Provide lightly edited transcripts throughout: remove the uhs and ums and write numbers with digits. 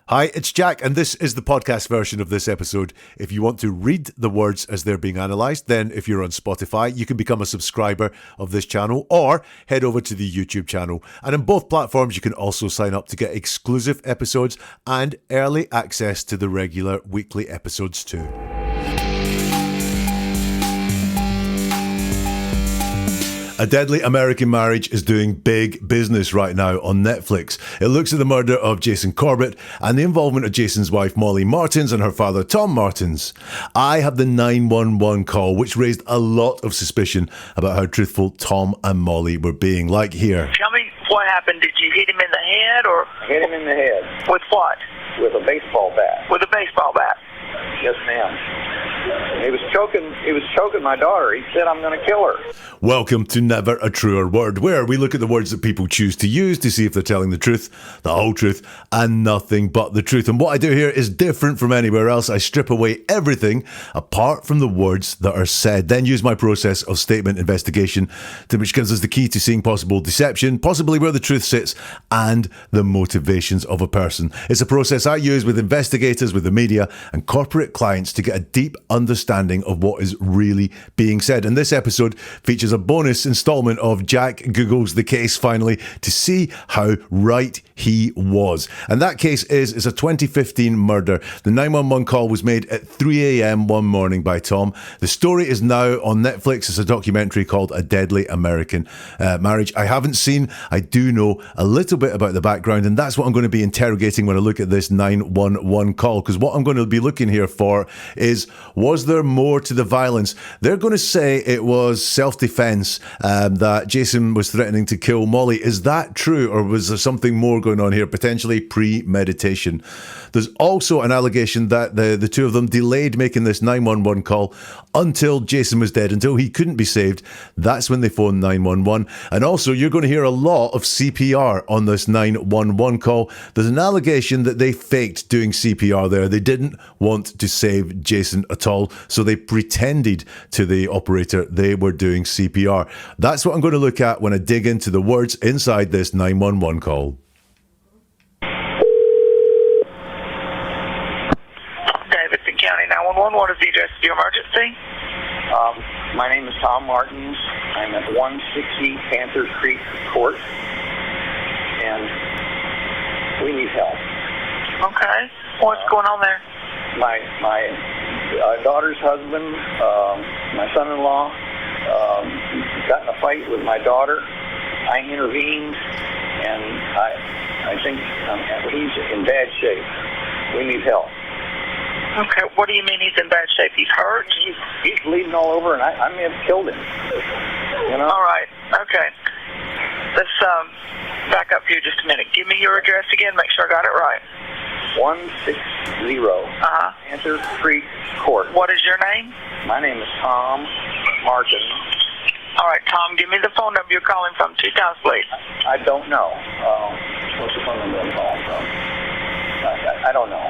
Hi, it's Jack, and this is the podcast version of this episode. If you want to read the words as they're being analysed, then if you're on Spotify, you can become a subscriber of this channel or head over to the YouTube channel. And on both platforms, you can also sign up to get exclusive episodes and early access to the regular weekly episodes too. A Deadly American Marriage is doing big business right now on Netflix. It looks at the murder of Jason Corbett and the involvement of Jason's wife Molly Martens and her father Tom Martens. I have the 911 call, which raised a lot of suspicion about how truthful Tom and Molly were being. Like here. Tell me what happened. Did you hit him in the head or? Hit him in the head. With what? With a baseball bat. With a baseball bat? Yes, ma'am. He was choking my daughter. He said, "I'm going to kill her." Welcome to Never a Truer Word, where we look at the words that people choose to use to see if they're telling the truth, the whole truth, and nothing but the truth. And what I do here is different from anywhere else. I strip away everything apart from the words that are said, then use my process of statement investigation, which gives us the key to seeing possible deception, possibly where the truth sits, and the motivations of a person. It's a process I use with investigators, with the media, and corporate clients to get a deep understanding of what is really being said. And this episode features a bonus installment of Jack Googles the case finally to see how right he was. And that case is a 2015 murder. The 911 call was made at 3 a.m. one morning by Tom. The story is now on Netflix. It's a documentary called A Deadly American Marriage. I haven't seen, I do know a little bit about the background, and that's what I'm going to be interrogating when I look at this 911 call, because what I'm going to be looking here for is, was there more to the violence? They're going to say it was self-defense, that Jason was threatening to kill Molly. Is that true, or was there something more going on here, potentially premeditation? There's also an allegation that the two of them delayed making this 911 call until Jason was dead, until he couldn't be saved. That's when they phoned 911. And also, you're going to hear a lot of CPR on this 911 call. There's an allegation that they faked doing CPR there. They didn't want to save Jason at all, so they pretended to the operator they were doing CPR. That's what I'm going to look at when I dig into the words inside this 911 call. Davidson County 911, what is the address of your emergency? My name is Tom Martens. I'm at 160 Panther Creek Court, and we need help. Okay. What's going on there? My daughter's husband, my son-in-law, got in a fight with my daughter. I intervened, and I think he's in bad shape. We need help. Okay, what do you mean he's in bad shape? He's hurt? He's bleeding all over, and I may have killed him. You know? All right, okay. Let's back up here just a minute. Give me your address again, make sure I got it right. 160 Panther Creek Court. What is your name? My name is Tom Martens. All right, Tom, give me the phone number you're calling from 2 times, please. I don't know. What's the phone number I'm calling from? I don't know.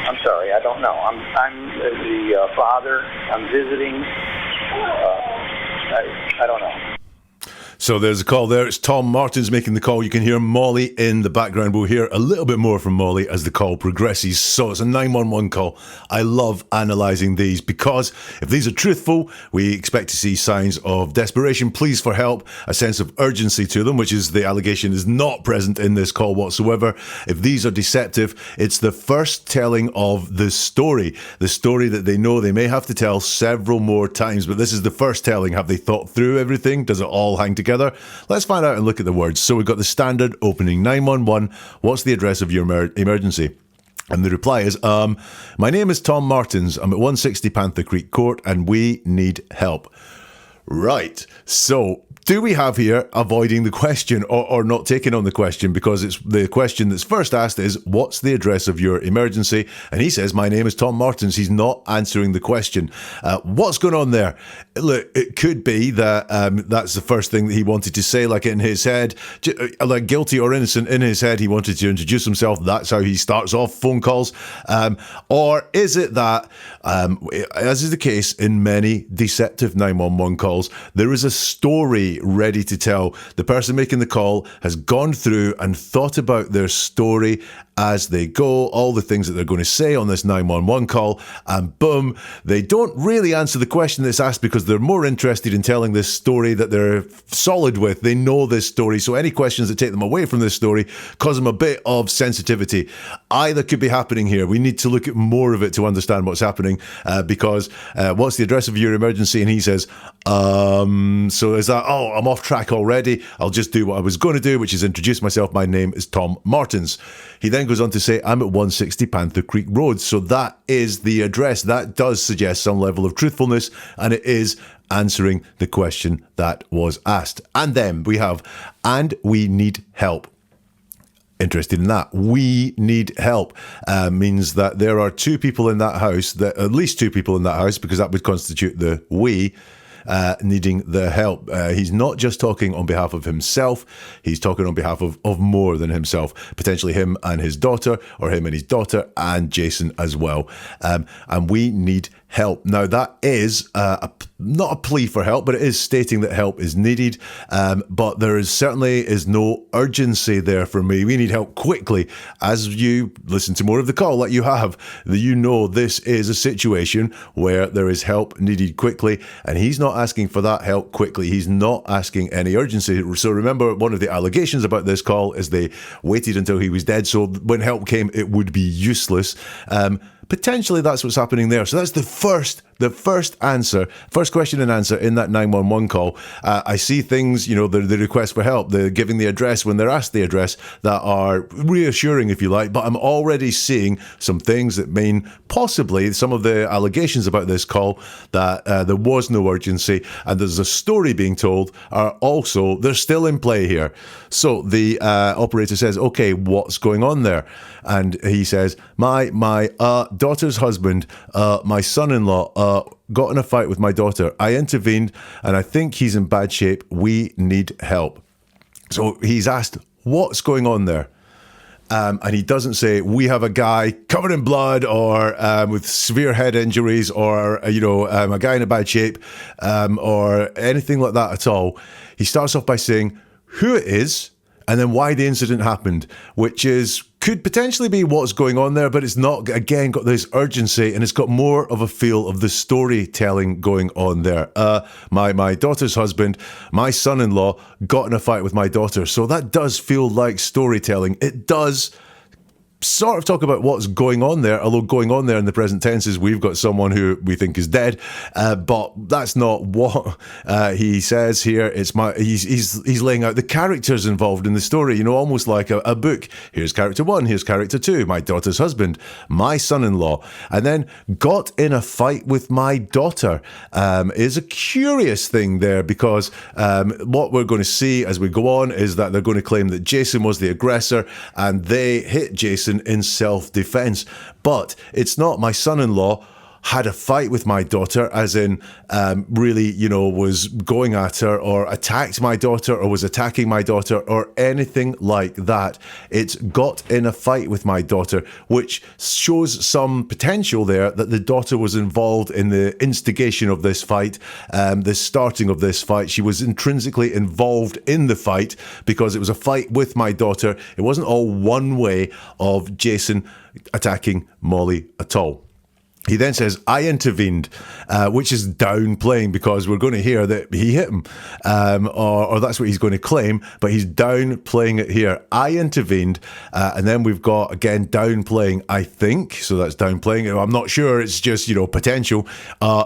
I'm sorry, I don't know. I'm the father. I'm visiting. I don't know. So there's a call there. It's Tom Martens making the call. You can hear Molly in the background. We'll hear a little bit more from Molly as the call progresses. So it's a 911 call. I love analysing these because if these are truthful, we expect to see signs of desperation, pleas for help, a sense of urgency to them, which is the allegation is not present in this call whatsoever. If these are deceptive, it's the first telling of the story that they know they may have to tell several more times, but this is the first telling. Have they thought through everything? Does it all hang together? Let's find out and look at the words. So we've got the standard opening, 911, what's the address of your emergency? And the reply is, my name is Tom Martens. I'm at 160 Panther Creek Court and we need help. Right, so do we have here avoiding the question or not taking on the question? Because it's the question that's first asked is, what's the address of your emergency? And he says, my name is Tom Martens. He's not answering the question. What's going on there? Look, it could be that that's the first thing that he wanted to say, like in his head, like guilty or innocent in his head. He wanted to introduce himself. That's how he starts off phone calls. Or is it that, as is the case in many deceptive 911 calls, there is a story ready to tell. The person making the call has gone through and thought about their story as they go, all the things that they're going to say on this 911 call, and boom, they don't really answer the question that's asked because they're more interested in telling this story that they're solid with. They know this story, so any questions that take them away from this story cause them a bit of sensitivity. Either could be happening here. We need to look at more of it to understand what's happening, because what's the address of your emergency? And he says, so is that, oh, I'm off track already. I'll just do what I was going to do, which is introduce myself. My name is Tom Martens. He then goes on to say, I'm at 160 Panther Creek Road. So that is the address. That does suggest some level of truthfulness, and it is answering the question that was asked. And then we have, and we need help. Interested in that. We need help means that there are two people in that house, at least two people in that house, because that would constitute the we, needing the help. He's not just talking on behalf of himself, he's talking on behalf of more than himself, potentially him and his daughter, or him and his daughter and Jason as well. And we need help. Now, that is not a plea for help, but it is stating that help is needed. But there certainly is no urgency there for me. We need help quickly. As you listen to more of the call that you have, you know this is a situation where there is help needed quickly, and he's not asking for that help quickly. He's not asking any urgency. So remember, one of the allegations about this call is they waited until he was dead, so when help came, it would be useless. Potentially that's what's happening there. So that's the first question and answer in that 911 call. I see things, the request for help, the giving the address when they're asked the address, that are reassuring, if you like, but I'm already seeing some things that mean possibly some of the allegations about this call that there was no urgency and there's a story being told they're still in play here. So the operator says, okay, what's going on there? And he says, my daughter's husband, my son-in-law, got in a fight with my daughter. I intervened and I think he's in bad shape. We need help. So he's asked, what's going on there? And he doesn't say, we have a guy covered in blood or with severe head injuries or, a guy in a bad shape or anything like that at all. He starts off by saying who it is and then why the incident happened, which could potentially be what's going on there, but it's not, again, got this urgency, and it's got more of a feel of the storytelling going on there. My daughter's husband, my son-in-law, got in a fight with my daughter. So that does feel like storytelling. It does sort of talk about what's going on there, although going on there in the present tense is we've got someone who we think is dead, but that's not what he says here. It's he's laying out the characters involved in the story, almost like a book. Here's character 1, here's character 2, my daughter's husband, my son-in-law, and then got in a fight with my daughter is a curious thing there, because what we're going to see as we go on is that they're going to claim that Jason was the aggressor and they hit Jason in self-defense. But it's not my son-in-law had a fight with my daughter, as in really, was going at her or attacked my daughter or was attacking my daughter or anything like that. It's got in a fight with my daughter, which shows some potential there that the daughter was involved in the instigation of this fight, the starting of this fight. She was intrinsically involved in the fight because it was a fight with my daughter. It wasn't all one way of Jason attacking Molly at all. He then says, I intervened, which is downplaying, because we're going to hear that he hit him, or that's what he's going to claim, but he's downplaying it here. I intervened, and then we've got, again, downplaying, I think, so that's downplaying. I'm not sure, it's just, potential.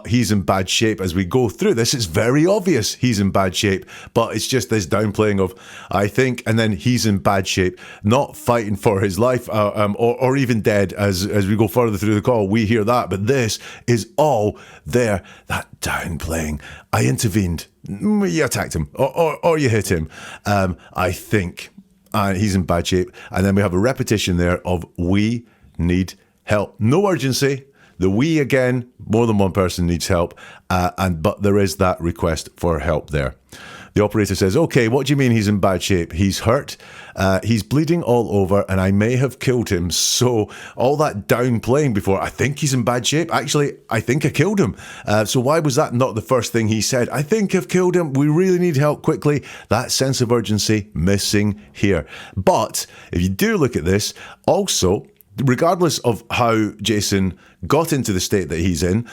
He's in bad shape. As we go through this, it's very obvious he's in bad shape, but it's just this downplaying of, I think, and then he's in bad shape, not fighting for his life, or even dead. As we go further through the call, we hear that. But this is all there, that downplaying. I intervened. You attacked him, or you hit him. I think he's in bad shape. And then we have a repetition there of we need help. No urgency. The we again, more than one person needs help. But there is that request for help there. The operator says, okay, what do you mean he's in bad shape? He's hurt, he's bleeding all over, and I may have killed him. So all that downplaying before, I think he's in bad shape. Actually, I think I killed him. So why was that not the first thing he said? I think I've killed him. We really need help quickly. That sense of urgency missing here. But if you do look at this, also, regardless of how Jason got into the state that he's in,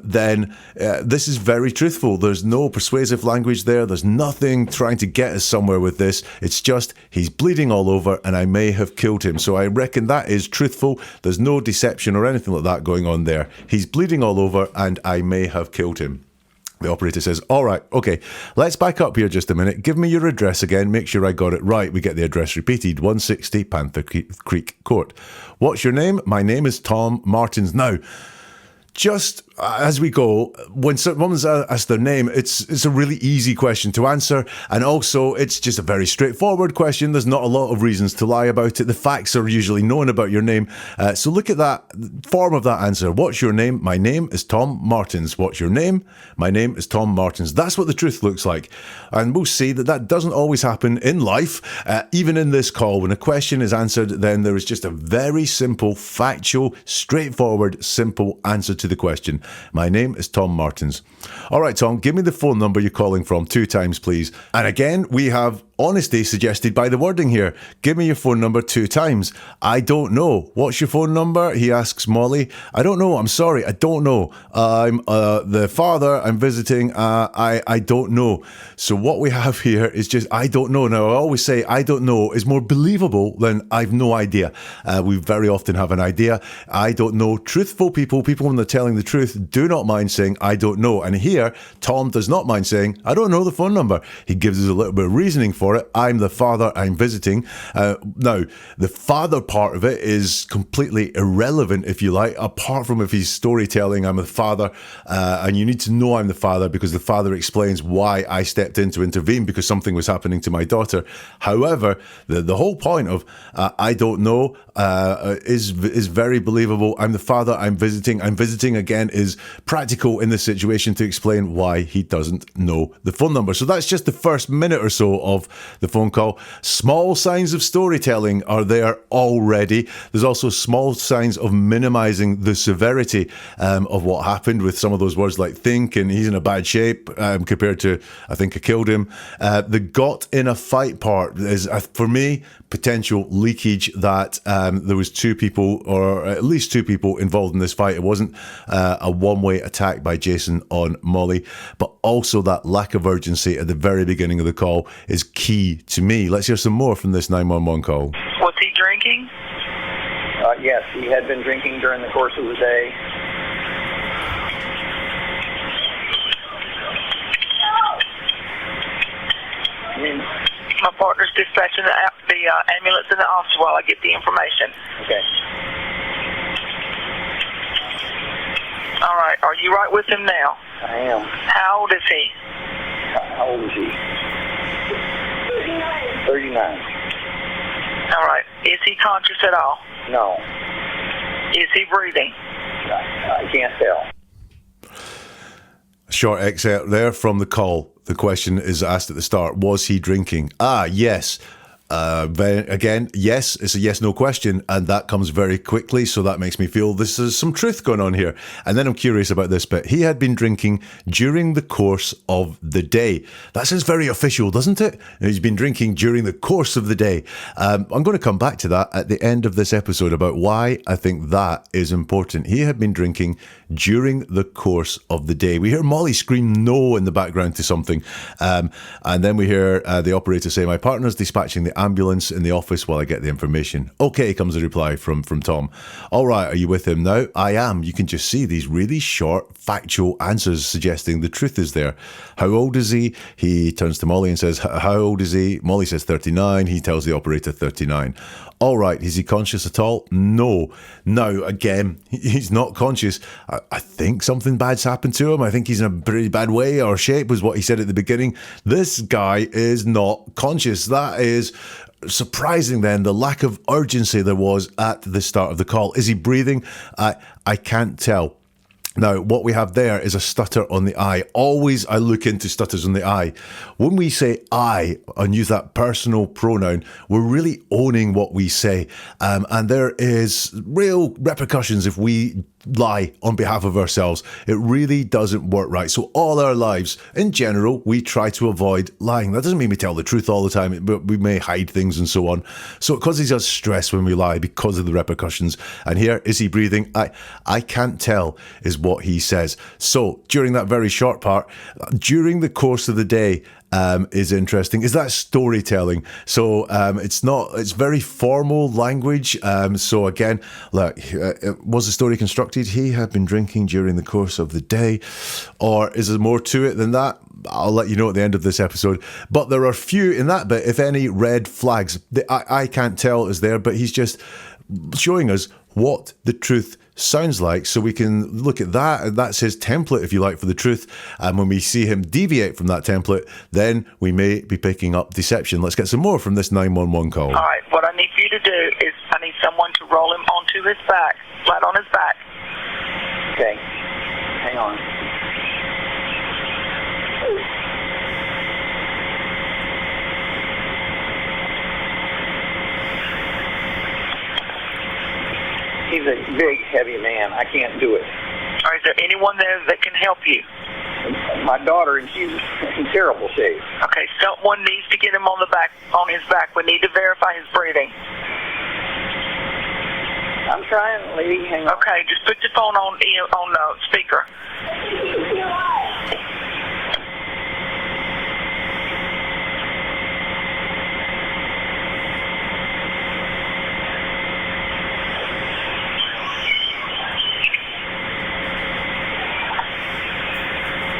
then this is very truthful. There's no persuasive language there. There's nothing trying to get us somewhere with this. It's just, he's bleeding all over and I may have killed him. So I reckon that is truthful. There's no deception or anything like that going on there. He's bleeding all over and I may have killed him. The operator says, all right, okay, let's back up here just a minute. Give me your address again. Make sure I got it right. We get the address repeated, 160 Panther Creek Court. What's your name? My name is Tom Martens. Now, just as we go, when someone's asked their name, it's a really easy question to answer, and also it's just a very straightforward question. There's not a lot of reasons to lie about it. The facts are usually known about your name. So look at that form of that answer. What's your name? My name is Tom Martens. What's your name? My name is Tom Martens. That's what the truth looks like. And we'll see that that doesn't always happen in life. Even in this call, when a question is answered, then there is just a very simple, factual, straightforward, simple answer to the question. My name is Tom Martens. All right, Tom, give me the phone number you're calling from 2 times, please. And again, we have honesty suggested by the wording here. Give me your phone number 2 times. I don't know. What's your phone number? He asks Molly. I don't know. I'm sorry. I don't know. I'm the father. I'm visiting. I don't know. So what we have here is just, I don't know. Now, I always say I don't know is more believable than I've no idea. We very often have an idea. I don't know. Truthful people when they're telling the truth, do not mind saying, I don't know. And here, Tom does not mind saying, I don't know the phone number. He gives us a little bit of reasoning for it. I'm the father, I'm visiting. Now, the father part of it is completely irrelevant, if you like, apart from if he's storytelling, I'm the father, and you need to know I'm the father because the father explains why I stepped in to intervene because something was happening to my daughter. However, the whole point of I don't know is very believable. I'm the father, I'm visiting. I'm visiting again is practical in this situation to explain why he doesn't know the phone number. So that's just the first minute or so of the phone call. Small signs of storytelling are there already. There's also small signs of minimizing the severity of what happened with some of those words like think and he's in a bad shape compared to I think I killed him. The got in a fight part is, for me, potential leakage that there was 2 people or at least 2 people involved in this fight. It wasn't a one-way attack by Jason on Molly, but also that lack of urgency at the very beginning of the call is key to me. Let's hear some more from this 911 call. Was he drinking? Yes, he had been drinking during the course of the day. My partner's dispatching the ambulance in the office while I get the information. Okay. All right. Are you right with him now? I am. How old is he? How old is he? 39. All right. Is he conscious at all? No. Is he breathing? I can't tell. Short excerpt there from the call. The question is asked at the start, was he drinking? Yes. Again, yes, it's a yes-no question, and that comes very quickly, so that makes me feel this is some truth going on here. And then I'm curious about this bit. He had been drinking during the course of the day. That sounds very official, doesn't it? He's been drinking during the course of the day. I'm going to come back to that at the end of this episode about why I think that is important. He had been drinking during the course of the day. We hear Molly scream no in the background to something, and then we hear the operator say, my partner's dispatching the ambulance in the office while I get the information. Okay, comes a reply from Tom. All right, are you with him now? I am. You can just see these really short, factual answers suggesting the truth is there. How old is he? He turns to Molly and says, how old is he? Molly says 39. He tells the operator 39. All right, is he conscious at all? No. Now, again, he's not conscious. I think something bad's happened to him. I think he's in a pretty bad way or shape, was what he said at the beginning. This guy is not conscious. That is surprising then, the lack of urgency there was at the start of the call. Is he breathing? I can't tell. Now, what we have there is a stutter on the I. Always I look into stutters on the I. When we say I and use that personal pronoun, we're really owning what we say. And there is real repercussions if we lie on behalf of ourselves. It really doesn't work right. So all our lives, in general, we try to avoid lying. That doesn't mean we tell the truth all the time, but we may hide things and so on. So it causes us stress when we lie because of the repercussions. And here, is he breathing? I can't tell is what he says. So during that very short part, during the course of the day, is interesting. Is that storytelling? So it's very formal language. So again, look, was the story constructed? He had been drinking during the course of the day, or is there more to it than that? I'll let you know at the end of this episode. But there are few in that bit, if any, red flags. I can't tell is there, but he's just showing us what the truth sounds like, so we can look at that, and that's his template, if you like, for the truth. And when we see him deviate from that template, then we may be picking up deception. Let's get some more from this 911 call. All right, what I need for you to do is I need someone to roll him onto his back, flat on his back. Okay. Hang on. He's a big, heavy man. I can't do it. All right, is there anyone there that can help you? My daughter, and she's in terrible shape. Okay, someone needs to get him on his back. We need to verify his breathing. I'm trying, lady. Hang on. Okay, just put your phone on speaker.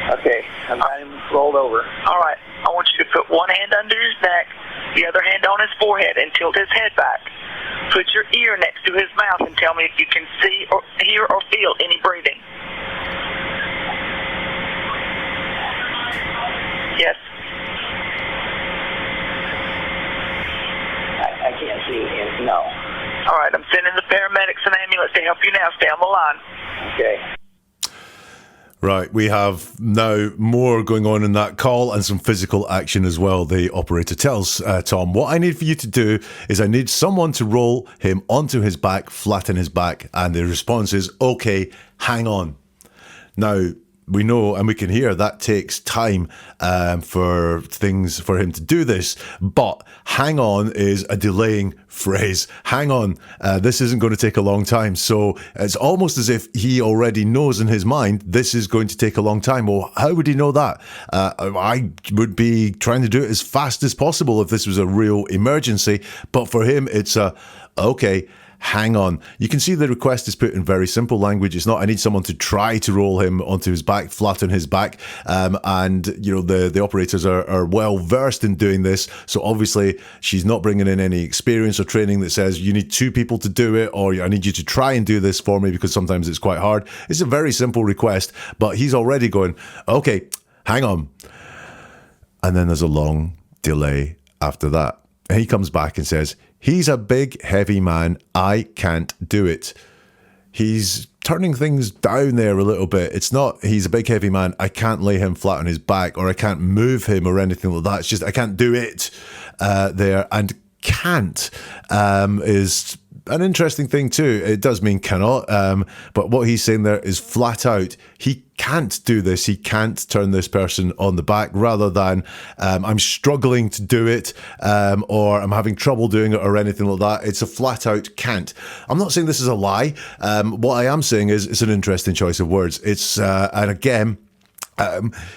Okay, I've got him rolled over. All right, I want you to put one hand under his neck, the other hand on his forehead, and tilt his head back. Put your ear next to his mouth and tell me if you can see or hear or feel any breathing. Yes? I can't see him. No. All right, I'm sending the paramedics and ambulance to help you now. Stay on the line. Okay. Right, we have now more going on in that call and some physical action as well. The operator tells Tom, what I need for you to do is I need someone to roll him onto his back, flatten his back. And the response is, okay, hang on. Now, we know and we can hear that takes time for him to do this, but hang on is a delaying phrase. Hang on, this isn't going to take a long time. So it's almost as if he already knows in his mind this is going to take a long time. Well, how would he know that? I would be trying to do it as fast as possible if this was a real emergency, but for him it's okay, hang on. You can see the request is put in very simple language. It's not, I need someone to try to roll him onto his back, flatten his back. And, you know, the operators are well versed in doing this. So obviously she's not bringing in any experience or training that says you need two people to do it, or I need you to try and do this for me because sometimes it's quite hard. It's a very simple request, but he's already going, okay, hang on. And then there's a long delay after that. And he comes back and says, he's a big, heavy man. I can't do it. He's turning things down there a little bit. It's not, he's a big, heavy man. I can't lay him flat on his back, or I can't move him or anything like that. It's just, I can't do it there. And can't is an interesting thing too. It does mean cannot, but what he's saying there is flat out, he can't do this. He can't turn this person on the back, rather than I'm struggling to do it, or I'm having trouble doing it, or anything like that. It's a flat out can't. I'm not saying this is a lie. What I am saying is it's an interesting choice of words. It's and again,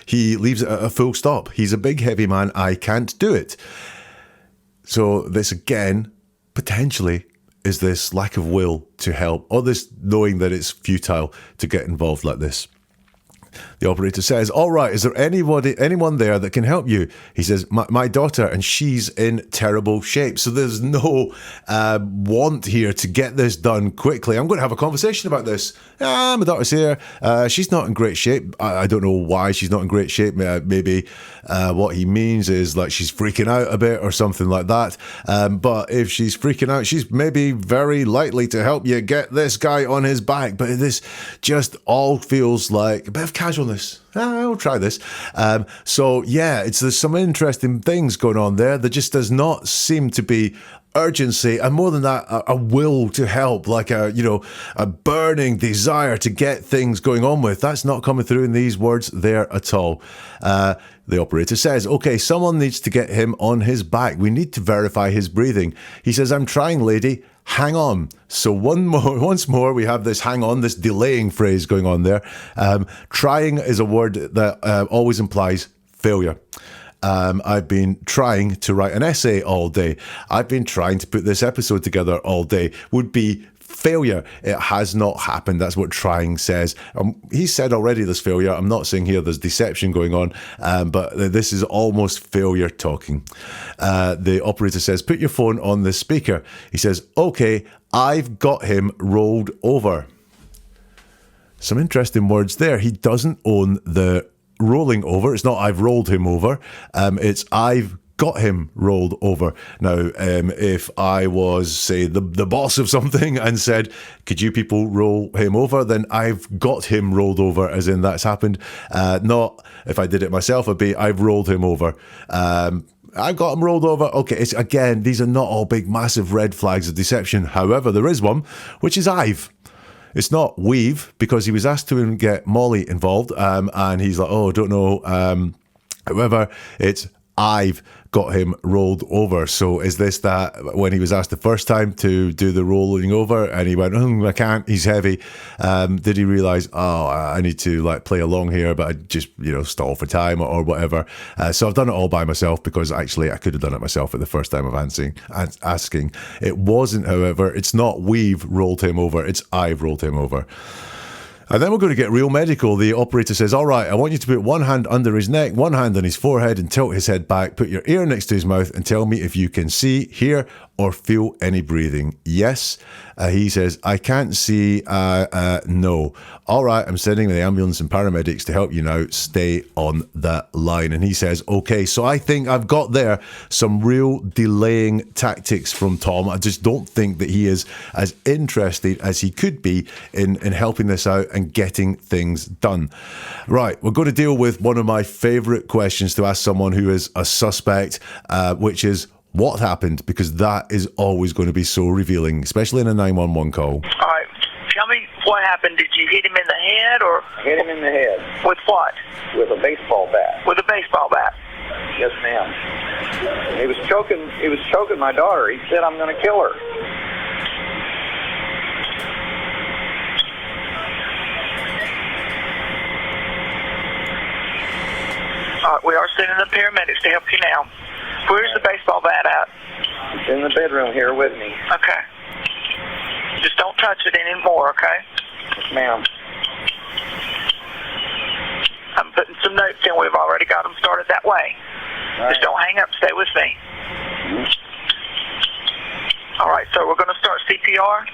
he leaves it at a full stop. He's a big, heavy man. I can't do it. So this again, potentially, is this lack of will to help, or this knowing that it's futile to get involved like this. The operator says, all right, is there anyone there that can help you? He says, my daughter, and she's in terrible shape. So there's no want here to get this done quickly. I'm going to have a conversation about this. My daughter's here. She's not in great shape. I don't know why she's not in great shape. Maybe what he means is like she's freaking out a bit or something like that. But if she's freaking out, she's maybe very likely to help you get this guy on his back. But this just all feels like a bit of casualness. I'll try this. So yeah, there's some interesting things going on there. There just does not seem to be urgency, and more than that, a will to help, like a burning desire to get things going on with. That's not coming through in these words there at all. The operator says, okay, someone needs to get him on his back. We need to verify his breathing. He says, I'm trying, lady. Hang on. So once more, we have this hang on, this delaying phrase going on there. Trying is a word that always implies failure. I've been trying to write an essay all day. I've been trying to put this episode together all day. Would be failure. It has not happened. That's what trying says. He said already there's failure. I'm not saying here there's deception going on, but this is almost failure talking. The operator says, put your phone on the speaker. He says, okay, I've got him rolled over. Some interesting words there. He doesn't own the rolling over. It's not I've rolled him over. It's I've got him rolled over. Now, if I was, say, the boss of something and said, could you people roll him over? Then I've got him rolled over, as in that's happened. Not if I did it myself, it'd be I've rolled him over. I've got him rolled over. Okay, again, these are not all big, massive red flags of deception. However, there is one, which is I've. It's not we've, because he was asked to get Molly involved, and he's like, oh, don't know. However, it's I've got him rolled over. So is this that when he was asked the first time to do the rolling over and he went, I can't, he's heavy. Did he realize, I need to play along here, but I just, stall for time or whatever. So I've done it all by myself, because actually I could have done it myself at the first time of asking. It wasn't, however, it's not we've rolled him over, it's I've rolled him over. And then we're going to get real medical. The operator says, all right, I want you to put one hand under his neck, one hand on his forehead, and tilt his head back. Put your ear next to his mouth and tell me if you can see, hear, or feel any breathing. Yes. He says, I can't see. No. All right, I'm sending the ambulance and paramedics to help you now. Stay on that line. And he says, okay, so I think I've got there some real delaying tactics from Tom. I just don't think that he is as interested as he could be in helping this out and getting things done. Right, we're going to deal with one of my favourite questions to ask someone who is a suspect, which is, what happened? Because that is always going to be so revealing, especially in a 911 call. All right. Tell me what happened. Did you hit him in the head or? Hit him in the head. With what? With a baseball bat. With a baseball bat. Yes, ma'am. He was choking my daughter. He said, I'm going to kill her. All right, we are sending the paramedics to help you now. Where's the baseball bat at? It's in the bedroom here with me. Okay. Just don't touch it anymore, okay? Yes, ma'am. I'm putting some notes in. We've already got them started that way. Right. Just don't hang up. Stay with me. Mm-hmm. All right, so we're going to start CPR.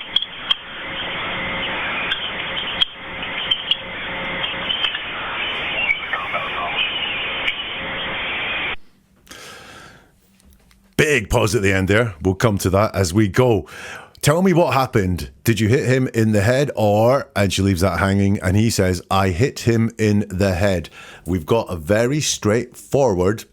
Big pause at the end there. We'll come to that as we go. Tell me what happened. Did you hit him in the head or, and she leaves that hanging, and he says, I hit him in the head. We've got a very straightforward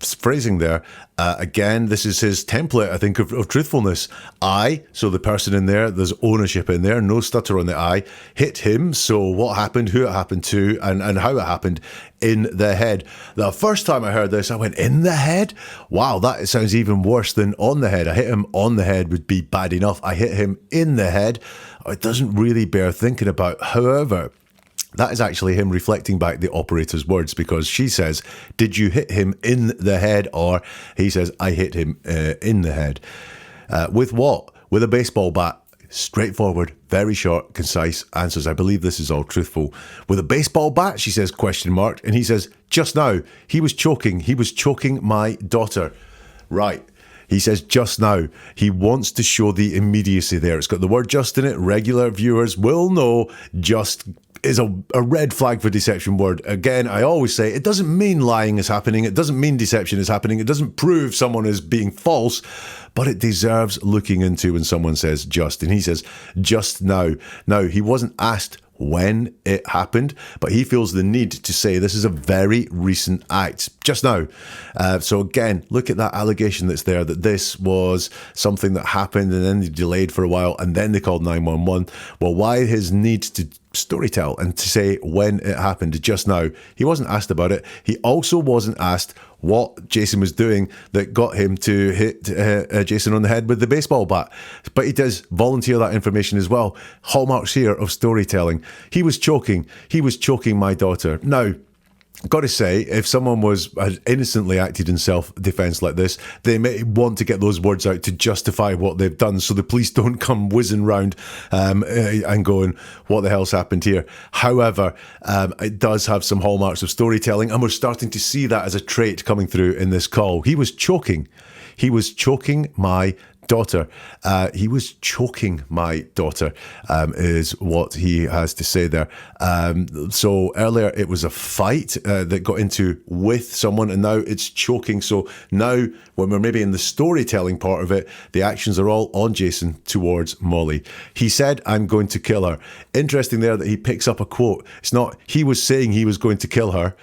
phrasing there. Again, this is his template, I think, of truthfulness. I, so the person in there, there's ownership in there, no stutter on the I. Hit him, so what happened, who it happened to, and how it happened, in the head. The first time I heard this, I went, in the head? Wow, that sounds even worse than on the head. I hit him on the head would be bad enough. I hit him in the head. It doesn't really bear thinking about. However, that is actually him reflecting back the operator's words, because she says, did you hit him in the head? Or he says, I hit him in the head. With what? With a baseball bat. straightforward, very short, concise answers. I believe this is all truthful. With a baseball bat, she says, question mark. And he says, just now, he was choking my daughter. Right. He says just now. He wants to show the immediacy there. It's got the word just in it. Regular viewers will know just is a red flag for deception word. Again, I always say it doesn't mean lying is happening. It doesn't mean deception is happening. It doesn't prove someone is being false, but it deserves looking into when someone says just. And he says just now. Now, he wasn't asked when it happened, but he feels the need to say this is a very recent act, just now. So again, look at that allegation that's there, that this was something that happened and then they delayed for a while and then they called 911. Well, why his need to storytell and to say when it happened just now? He wasn't asked about it. He also wasn't asked what Jason was doing that got him to hit Jason on the head with the baseball bat. But he does volunteer that information as well. Hallmarks here of storytelling. He was choking my daughter. Now, got to say, if someone had innocently acted in self-defense like this, they may want to get those words out to justify what they've done, so the police don't come whizzing round and going, what the hell's happened here? However, it does have some hallmarks of storytelling, and we're starting to see that as a trait coming through in this call. He was choking my daughter. He was choking my daughter, is what he has to say there. So earlier it was a fight that got into with someone, and now it's choking. So now when we're maybe in the storytelling part of it, the actions are all on Jason towards Molly. He said, I'm going to kill her. Interesting there that he picks up a quote. It's not he was saying he was going to kill her.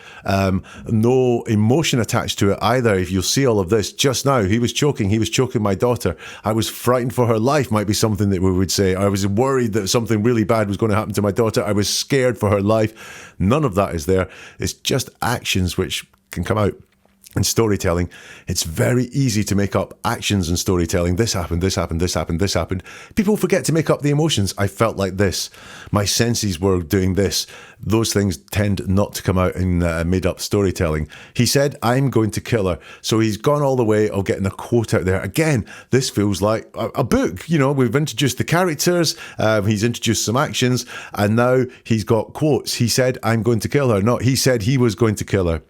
No emotion attached to it either. If you'll see all of this, just now, he was choking my daughter. I was frightened for her life, might be something that we would say. I was worried that something really bad was going to happen to my daughter. I was scared for her life. None of that is there. It's just actions which can come out. In storytelling, it's very easy to make up actions in storytelling. This happened, this happened, this happened, this happened. People forget to make up the emotions. I felt like this. My senses were doing this. Those things tend not to come out in made up storytelling. He said, I'm going to kill her. So he's gone all the way of getting a quote out there. Again, this feels like a book. You know, we've introduced the characters. He's introduced some actions, and now he's got quotes. He said, I'm going to kill her. No, he said he was going to kill her.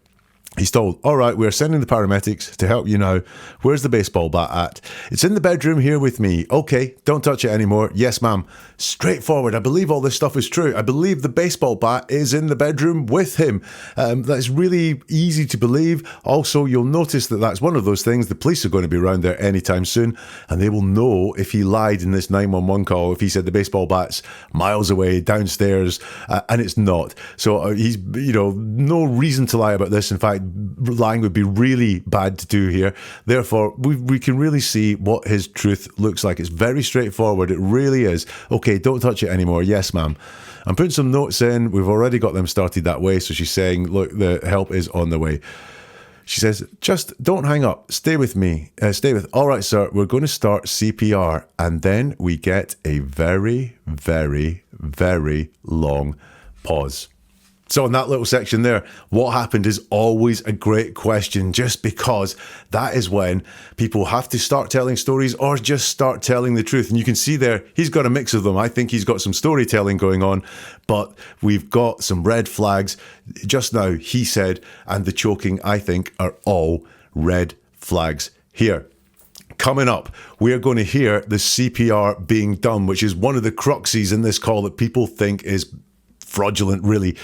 He's told, all right, we're sending the paramedics to help you now. Where's the baseball bat at? It's in the bedroom here with me. Okay, don't touch it anymore. Yes, ma'am. Straightforward. I believe all this stuff is true. I believe the baseball bat is in the bedroom with him. That's really easy to believe. Also, you'll notice that that's one of those things. The police are going to be around there anytime soon, and they will know if he lied in this 911 call, if he said the baseball bat's miles away, downstairs, and it's not. So he's, no reason to lie about this. In fact, lying would be really bad to do here. Therefore, we can really see what his truth looks like. It's very straightforward. It really is. Okay, don't touch it anymore. Yes, ma'am. I'm putting some notes in. We've already got them started that way. So she's saying, look, the help is on the way. She says, just don't hang up. Stay with me. All right, sir, we're going to start CPR. And then we get a very, very, very long pause. So in that little section there, what happened is always a great question, just because that is when people have to start telling stories or just start telling the truth. And you can see there, he's got a mix of them. I think he's got some storytelling going on, but we've got some red flags. Just now, he said, and the choking, I think, are all red flags here. Coming up, we're going to hear the CPR being done, which is one of the cruxes in this call that people think is fraudulent, really.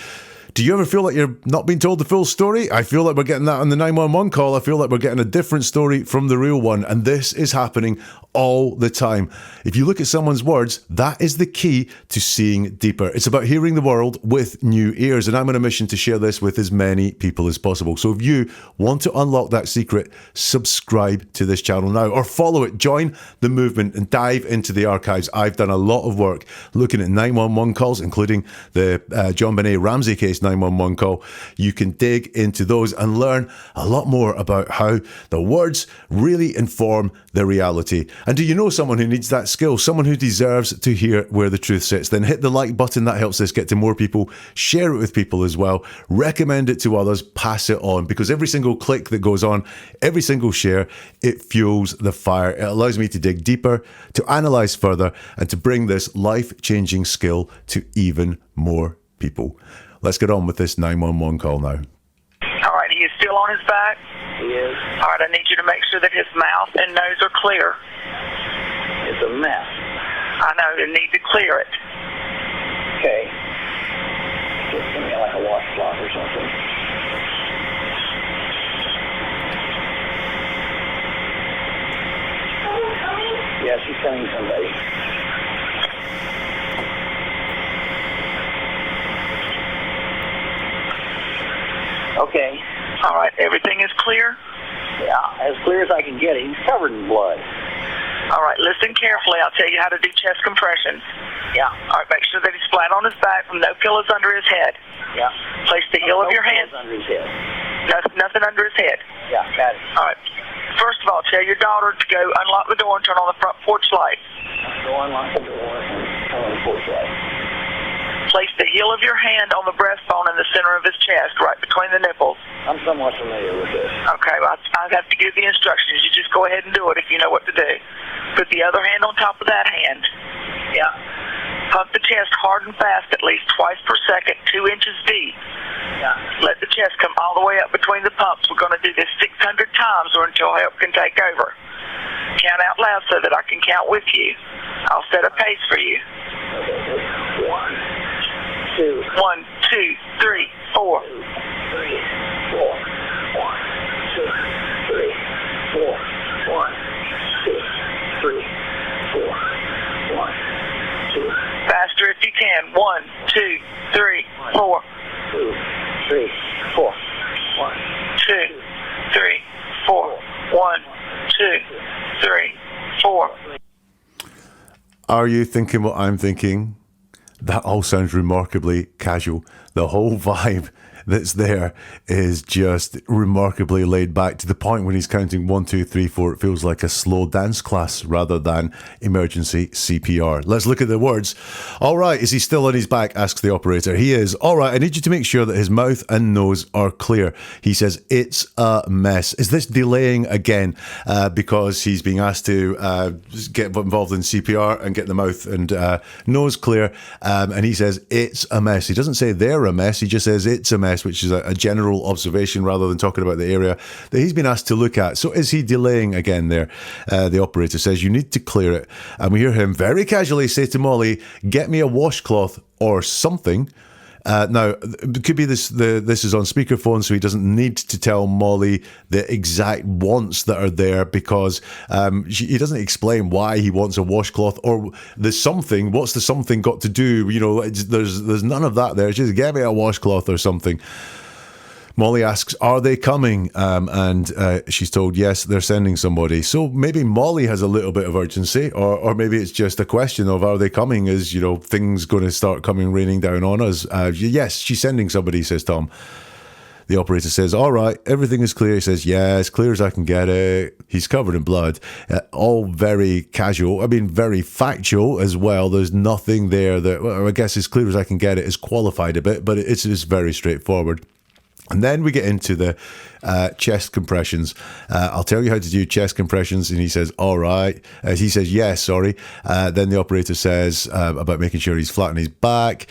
Do you ever feel like you're not being told the full story? I feel like we're getting that on the 911 call. I feel like we're getting a different story from the real one. And this is happening all the time. If you look at someone's words, that is the key to seeing deeper. It's about hearing the world with new ears. And I'm on a mission to share this with as many people as possible. So if you want to unlock that secret, subscribe to this channel now or follow it. Join the movement and dive into the archives. I've done a lot of work looking at 911 calls, including the John Benet Ramsey case Molly's 911 call, you can dig into those and learn a lot more about how the words really inform the reality. And do you know someone who needs that skill, someone who deserves to hear where the truth sits? Then hit the like button. That helps us get to more people. Share it with people as well. Recommend it to others. Pass it on, because every single click that goes on, every single share, it fuels the fire. It allows me to dig deeper, to analyze further, and to bring this life-changing skill to even more people. Let's get on with this 911 call now. All right, he is still on his back? He is. All right, I need you to make sure that his mouth and nose are clear. It's a mess. I know, you need to clear it. Okay. Just give me like a washcloth or something. Yeah, she's sending somebody. Okay. All right, everything is clear? Yeah, as clear as I can get it. He's covered in blood. All right, listen carefully. I'll tell you how to do chest compressions. Yeah. All right, make sure that he's flat on his back with no pillows under his head. Yeah. Place the heel of your hand. Under his head. Nothing under his head. Yeah, got it. All right. First of all, tell your daughter to go unlock the door and turn on the front porch light. Go unlock the door and turn on the porch light. Place the heel of your hand on the breastbone in the center of his chest, right between the nipples. I'm somewhat familiar with this. Okay, well, I have to give the instructions. You just go ahead and do it if you know what to do. Put the other hand on top of that hand. Yeah. Pump the chest hard and fast, at least twice per second, 2 inches deep. Yeah. Let the chest come all the way up between the pumps. We're going to do this 600 times or until help can take over. Count out loud so that I can count with you. I'll set a pace for you. Okay. 1, 2. 1, 2, 3, 4. 2, 3, 4. 1, 2, 3, 4. 1, 2, 3, 4. 1, 2. Faster if you can. 1, 2, 3, 4. 2, 3, 4. 1, 2, 3, 4. 1, 2, 3, 4. Are you thinking what I'm thinking? That all sounds remarkably casual. The whole vibe that's there is just remarkably laid back, to the point when he's counting 1, 2, 3, 4, it feels like a slow dance class rather than emergency CPR. Let's look at the words. All right, is he still on his back? Asks the operator. He is. All right, I need you to make sure that his mouth and nose are clear. He says, it's a mess. Is this delaying again because he's being asked to get involved in CPR and get the mouth and nose clear? And he says, it's a mess. He doesn't say they're a mess. He just says it's a mess, which is a general observation rather than talking about the area that he's been asked to look at. So is he delaying again there? The operator says, you need to clear it. And we hear him very casually say to Molly, get me a washcloth or something. Now, it could be this is on speakerphone, so he doesn't need to tell Molly the exact wants that are there, because he doesn't explain why he wants a washcloth or the something. What's the something got to do? You know, there's none of that there. It's just, get me a washcloth or something. Molly asks, are they coming? And she's told, yes, they're sending somebody. So maybe Molly has a little bit of urgency, or maybe it's just a question of, are they coming? Is, you know, things going to start raining down on us? Yes, she's sending somebody, says Tom. The operator says, all right, everything is clear. He says, yeah, as clear as I can get it. He's covered in blood. All very casual. I mean, very factual as well. There's nothing there that, well, I guess as clear as I can get it is qualified a bit, but it's very straightforward. And then we get into the chest compressions. I'll tell you how to do chest compressions. And he says, all right. He says, yes, sorry. Then the operator says about making sure he's flat on his back.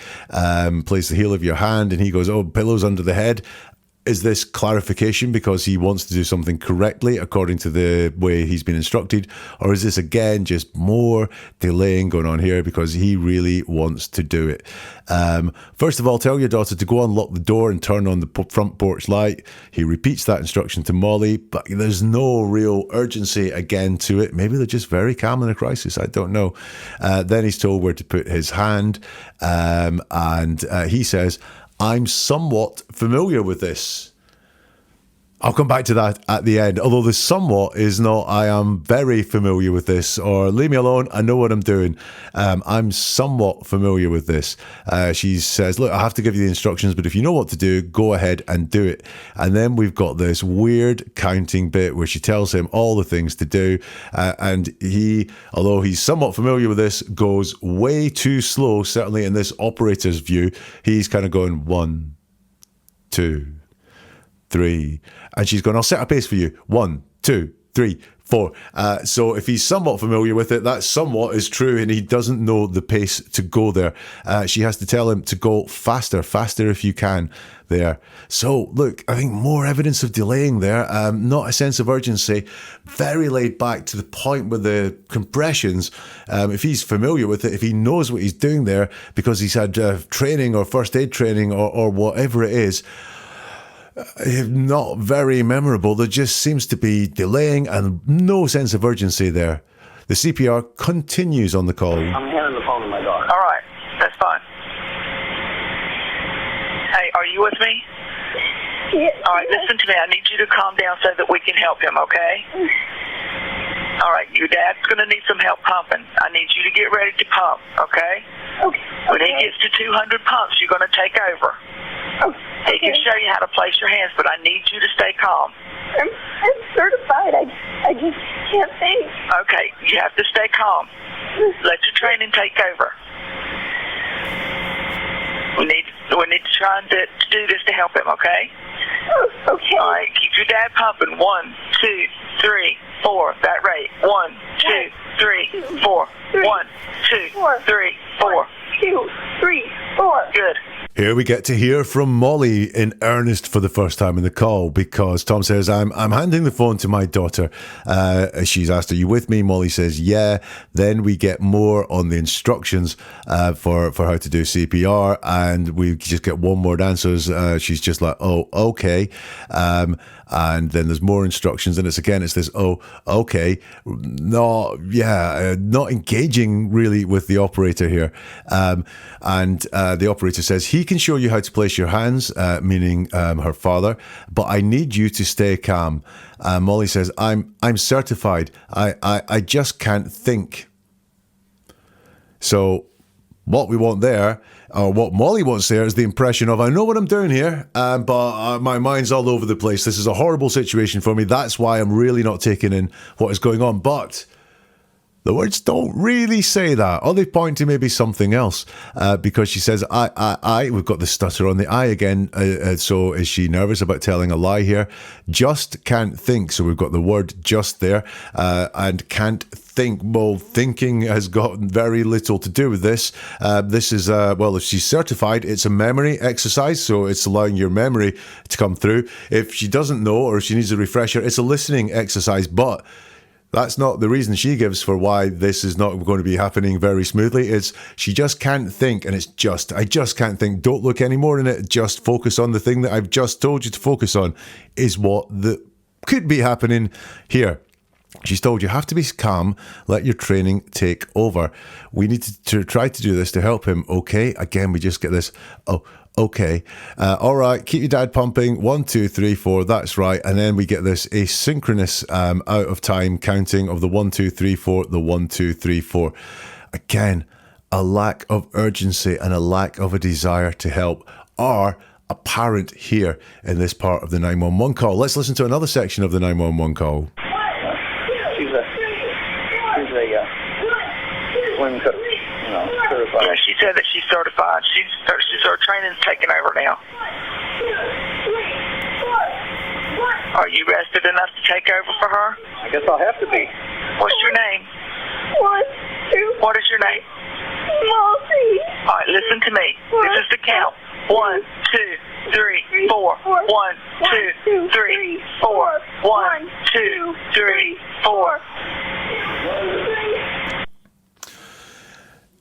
Place the heel of your hand. And he goes, oh, pillows under the head. Is this clarification because he wants to do something correctly according to the way he's been instructed? Or is this, again, just more delaying going on here because he really wants to do it? First of all, tell your daughter to go unlock the door and turn on the front porch light. He repeats that instruction to Molly, but there's no real urgency again to it. Maybe they're just very calm in a crisis. I don't know. Then he's told where to put his hand. And he says, I'm somewhat familiar with this. I'll come back to that at the end, although the somewhat is not, I am very familiar with this, or leave me alone, I know what I'm doing. I'm somewhat familiar with this. She says, look, I have to give you the instructions, but if you know what to do, go ahead and do it. And then we've got this weird counting bit where she tells him all the things to do. And he, although he's somewhat familiar with this, goes way too slow, certainly in this operator's view. He's kind of going 1, 2, 3, and she's going, I'll set a pace for you. 1, 2, 3, 4. So if he's somewhat familiar with it, that somewhat is true, and he doesn't know the pace to go there. She has to tell him to go faster if you can there. So look, I think more evidence of delaying there, not a sense of urgency, very laid back to the point with the compressions. If he's familiar with it, if he knows what he's doing there because he's had training or first aid training or whatever it is, not very memorable. There just seems to be delaying and no sense of urgency there. The CPR continues on the call. I'm handing the phone to my daughter. All right, that's fine. Hey, are you with me? Yeah. All right, listen to me. I need you to calm down so that we can help him, okay? All right, your dad's going to need some help pumping. I need you to get ready to pump, okay? Okay. When he gets to 200 pumps, you're going to take over. Okay. He can show you how to place your hands, but I need you to stay calm. I'm certified. I just can't think. Okay, you have to stay calm. Let your training take over. We need to try and do this to help him, okay? Oh, okay. All right, keep your dad pumping. 1, 2, 3, 4. That rate. 1, 2, 3, 4. 1, 2, 3, 4. 1, 2, 3, 4. Good. Here we get to hear from Molly in earnest for the first time in the call, because Tom says, I'm handing the phone to my daughter. She's asked, are you with me? Molly says, yeah. Then we get more on the instructions for how to do CPR, and we just get one word answers. She's just like, oh, okay. And then there's more instructions, and it's this, oh, okay. Not engaging really with the operator here. And the operator says, he can show you how to place your hands, meaning her father, but I need you to stay calm. Molly says, I'm certified. I just can't think. So what we want there, or what Molly wants there, is the impression of, I know what I'm doing here, but my mind's all over the place. This is a horrible situation for me. That's why I'm really not taking in what is going on. But the words don't really say that, or they point to maybe something else, because she says, we've got the stutter on the I again, so is she nervous about telling a lie here? Just can't think, so we've got the word just there, and can't think. Well, thinking has got very little to do with this. This is, if she's certified, it's a memory exercise, so it's allowing your memory to come through. If she doesn't know, or if she needs a refresher, it's a listening exercise, but that's not the reason she gives for why this is not going to be happening very smoothly. It's she just can't think, and I just can't think. Don't look any more in it. Just focus on the thing that I've just told you to focus on, is what could be happening here. She's told you have to be calm, let your training take over. We need to try to do this to help him, okay? Again, we just get this, oh, okay. All right, keep your dad pumping. 1, 2, 3, 4, that's right. And then we get this asynchronous out of time counting of the 1, 2, 3, 4, the 1, 2, 3, 4. Again, a lack of urgency and a lack of a desire to help are apparent here in this part of the 911 call. Let's listen to another section of the 911 call. Swim cook, certified. Yeah, she said that she's certified. Her training's taking over now. Are you rested enough to take over for her? I guess I'll have to be. What's your name? 1, 2. What is your name? Molly. All right, listen to me. This is the count. 1, 2, 3, 4. 1, 2, 3, 4. 1, 2, 3, 4.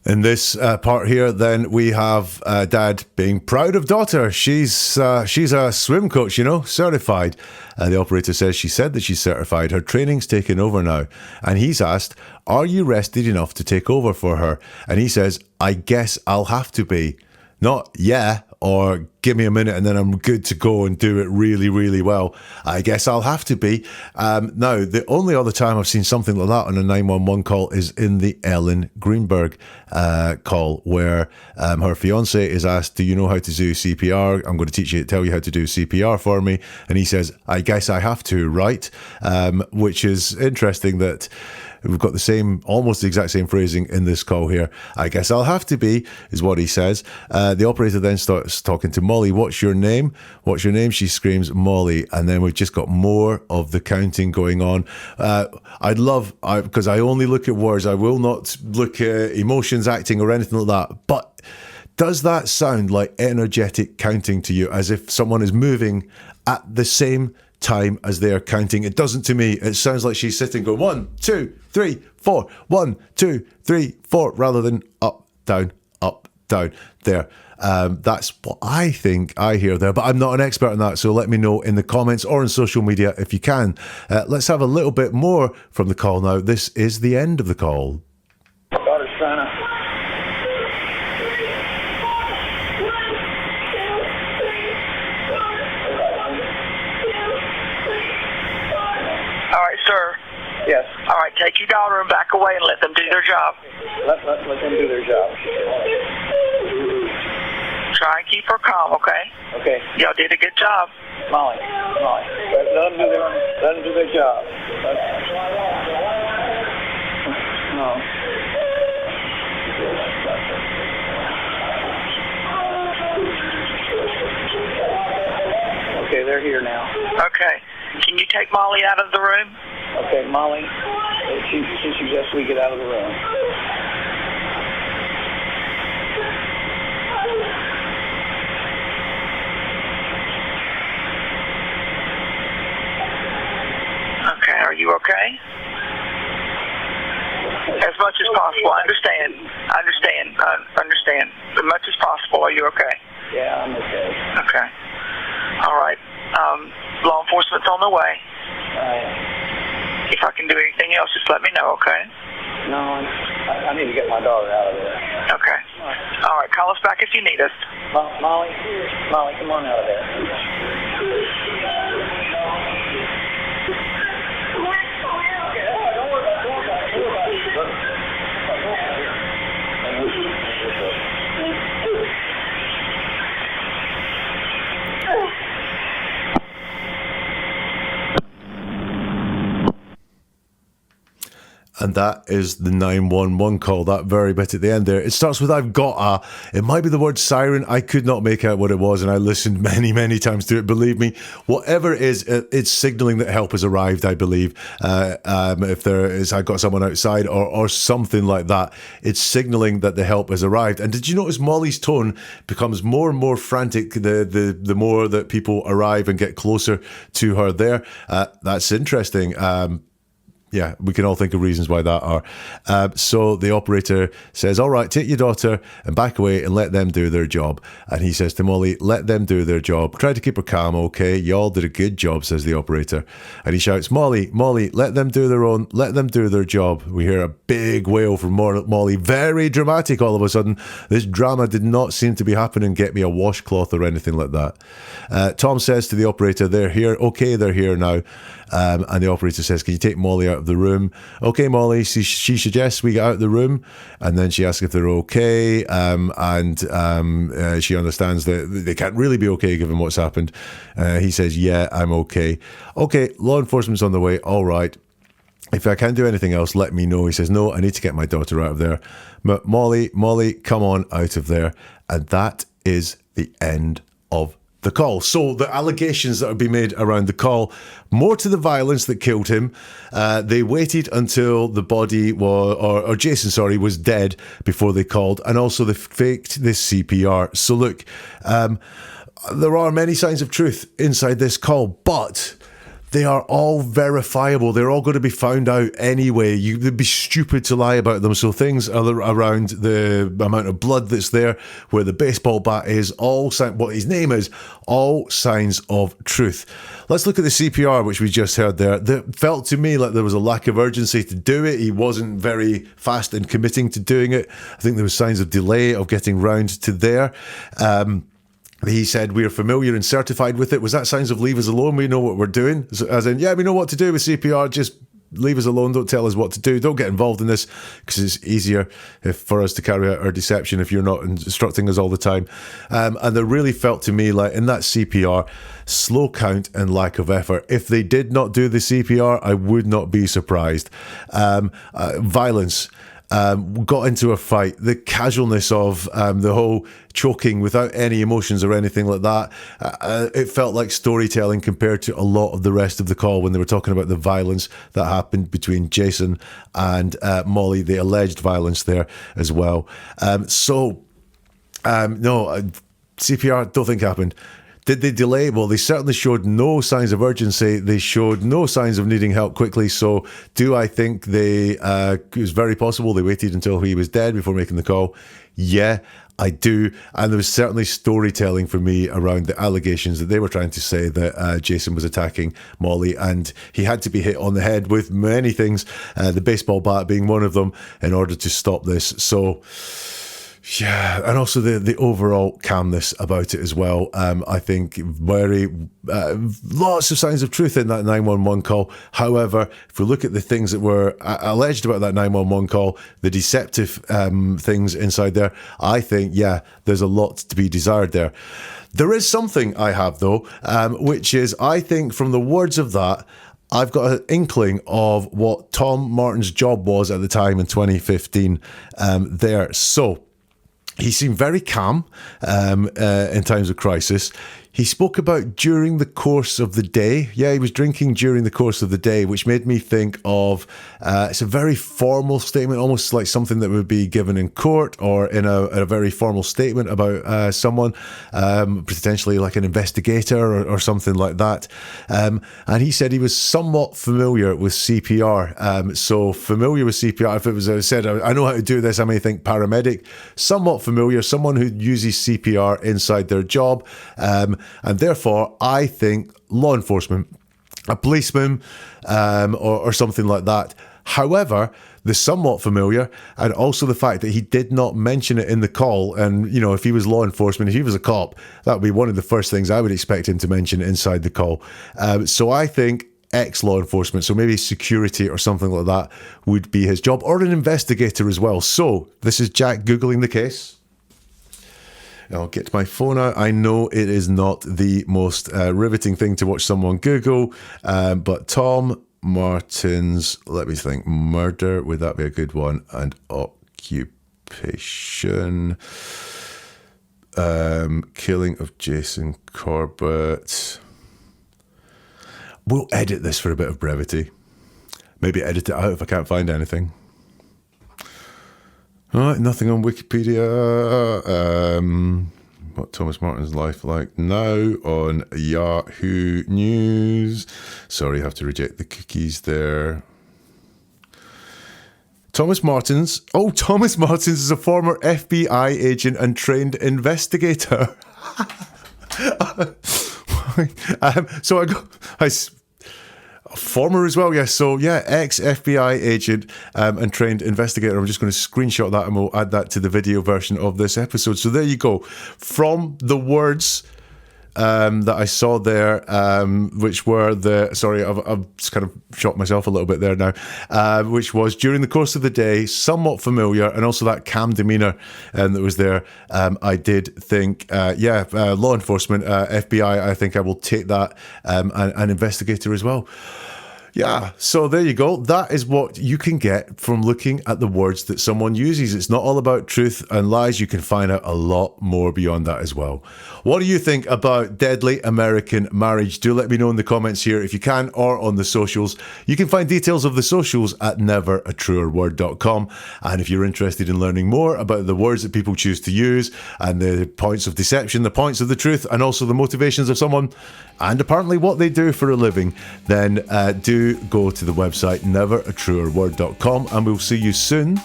In this part here, then, we have Dad being proud of daughter. She's a swim coach, certified. The operator says she said that she's certified. Her training's taken over now. And he's asked, are you rested enough to take over for her? And he says, I guess I'll have to be. Not, yeah, or give me a minute and then I'm good to go and do it really, really well. I guess I'll have to be. Now, the only other time I've seen something like that on a 911 call is in the Ellen Greenberg call, where her fiance is asked, do you know how to do CPR? I'm going to tell you how to do CPR for me. And he says, I guess I have to, right? Which is interesting that we've got almost the exact same phrasing in this call here. I guess I'll have to be, is what he says. The operator then starts talking to Molly. What's your name? What's your name? She screams, Molly. And then we've just got more of the counting going on. Because I only look at words. I will not look at emotions, acting, or anything like that. But does that sound like energetic counting to you, as if someone is moving at the same time as they're counting? It doesn't to me. It sounds like she's sitting going 1, 2, 3, 4, 1, 2, 3, 4, rather than up, down, there. That's what I think I hear there, but I'm not an expert on that, so let me know in the comments or on social media if you can. Let's have a little bit more from the call now. This is the end of the call. Daughter's trying to... All right, sir. Yes. All right, take your daughter and back away and let them do their job. Let them do their job. Try and keep her calm, okay? Okay. Y'all did a good job. Molly. Let them do their job. No. Okay, they're here now. Okay. Can you take Molly out of the room? Okay, Molly, she suggests we get out of the room. Okay, are you okay? As much as possible. I understand. As much as possible. Are you okay? Yeah, I'm okay. Okay. All right. Law enforcement's on the way. If I can do anything else, just let me know, okay? No, I need to get my daughter out of there. Okay. All right, call us back if you need us. Molly, come on out of there. And that is the 911 call, that very bit at the end there. It starts with I've got a. It might be the word siren. I could not make out what it was, and I listened many, many times to it. Believe me, whatever it is, it's signaling that help has arrived, I believe. If there is, I got someone outside or something like that, it's signaling that the help has arrived. And did you notice Molly's tone becomes more and more frantic the more that people arrive and get closer to her there? That's interesting. Yeah, we can all think of reasons why that are. So the operator says, all right, take your daughter and back away and let them do their job. And he says to Molly, let them do their job. Try to keep her calm, okay? Y'all did a good job, says the operator. And he shouts, Molly, let them do their job. We hear a big wail from Molly. Very dramatic all of a sudden. This drama did not seem to be happening. Get me a washcloth or anything like that. Tom says to the operator, they're here. Okay, they're here now. And the operator says, can you take Molly out of the room? Okay, Molly. She suggests we get out of the room, and then she asks if they're okay, and she understands that they can't really be okay given what's happened. He says, yeah, I'm okay. Okay, law enforcement's on the way. All right. If I can't do anything else, let me know. He says, no, I need to get my daughter out of there. Molly, come on out of there. And that is the end of the call. So the allegations that have been made around the call, more to the violence that killed him. They waited until the body was, or Jason, was dead before they called, and also they faked this CPR. So look, there are many signs of truth inside this call, but they are all verifiable. They're all going to be found out anyway. You'd be stupid to lie about them. So things around the amount of blood that's there, where the baseball bat is, what his name is, all signs of truth. Let's look at the CPR, which we just heard there. That felt to me like there was a lack of urgency to do it. He wasn't very fast in committing to doing it. I think there was signs of delay of getting round to there. He said, we are familiar and certified with it. Was that signs of leave us alone? We know what we're doing. So, as in, yeah, we know what to do with CPR. Just leave us alone. Don't tell us what to do. Don't get involved in this, because it's easier for us to carry out our deception if you're not instructing us all the time. And it really felt to me like in that CPR, slow count and lack of effort. If they did not do the CPR, I would not be surprised. Violence. Got into a fight, the casualness of the whole choking without any emotions or anything like that. It felt like storytelling compared to a lot of the rest of the call when they were talking about the violence that happened between Jason and Molly, the alleged violence there as well. No, CPR don't think happened. Did they delay? Well, they certainly showed no signs of urgency. They showed no signs of needing help quickly. So do I think it was very possible they waited until he was dead before making the call? Yeah, I do. And there was certainly storytelling for me around the allegations that they were trying to say that Jason was attacking Molly, and he had to be hit on the head with many things, the baseball bat being one of them, in order to stop this. So yeah, and also the overall calmness about it as well. I think very lots of signs of truth in that 911 call. However, if we look at the things that were alleged about that 911 call, the deceptive things inside there, I think, yeah, there's a lot to be desired there. There is something I have, though, which is, I think from the words of that, I've got an inkling of what Tom Martin's job was at the time in 2015 there. So he seemed very calm in times of crisis. He spoke about during the course of the day. Yeah, he was drinking during the course of the day, which made me think of, it's a very formal statement, almost like something that would be given in court or in a very formal statement about someone, potentially like an investigator or something like that. And he said he was somewhat familiar with CPR. So familiar with CPR, if it was said, I know how to do this, I may think paramedic, somewhat familiar, someone who uses CPR inside their job. And therefore, I think law enforcement, a policeman or something like that. However, the somewhat familiar, and also the fact that he did not mention it in the call. And, you know, if he was law enforcement, if he was a cop, that would be one of the first things I would expect him to mention inside the call. So I think ex-law enforcement, so maybe security or something like that would be his job, or an investigator as well. So this is Jack Googling the case. I'll get my phone out. I know it is not the most riveting thing to watch someone Google, but Tom Martens, let me think, murder, would that be a good one? And occupation, killing of Jason Corbett. We'll edit this for a bit of brevity. Maybe edit it out if I can't find anything. All right, nothing on Wikipedia. What Thomas Martin's life like now on Yahoo News. Sorry, I have to reject the cookies there. Thomas Martens. Oh, Thomas Martens is a former FBI agent and trained investigator. So former as well, yes. So yeah, ex-FBI agent and trained investigator. I'm just going to screenshot that and we'll add that to the video version of this episode. So there you go. From the words that I saw there, which were I've just kind of shot myself a little bit there now, which was during the course of the day, somewhat familiar, and also that calm demeanour that was there. I did think, law enforcement, FBI, I think I will take that, and investigator as well. Yeah, so there you go. That is what you can get from looking at the words that someone uses. It's not all about truth and lies. You can find out a lot more beyond that as well. What do you think about deadly American marriage? Do let me know in the comments here if you can, or on the socials. You can find details of the socials at neveratruerword.com. And if you're interested in learning more about the words that people choose to use and the points of deception, the points of the truth, and also the motivations of someone, and apparently what they do for a living, then do go to the website neveratruerword.com, and we'll see you soon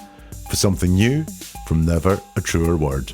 for something new from Never a Truer Word.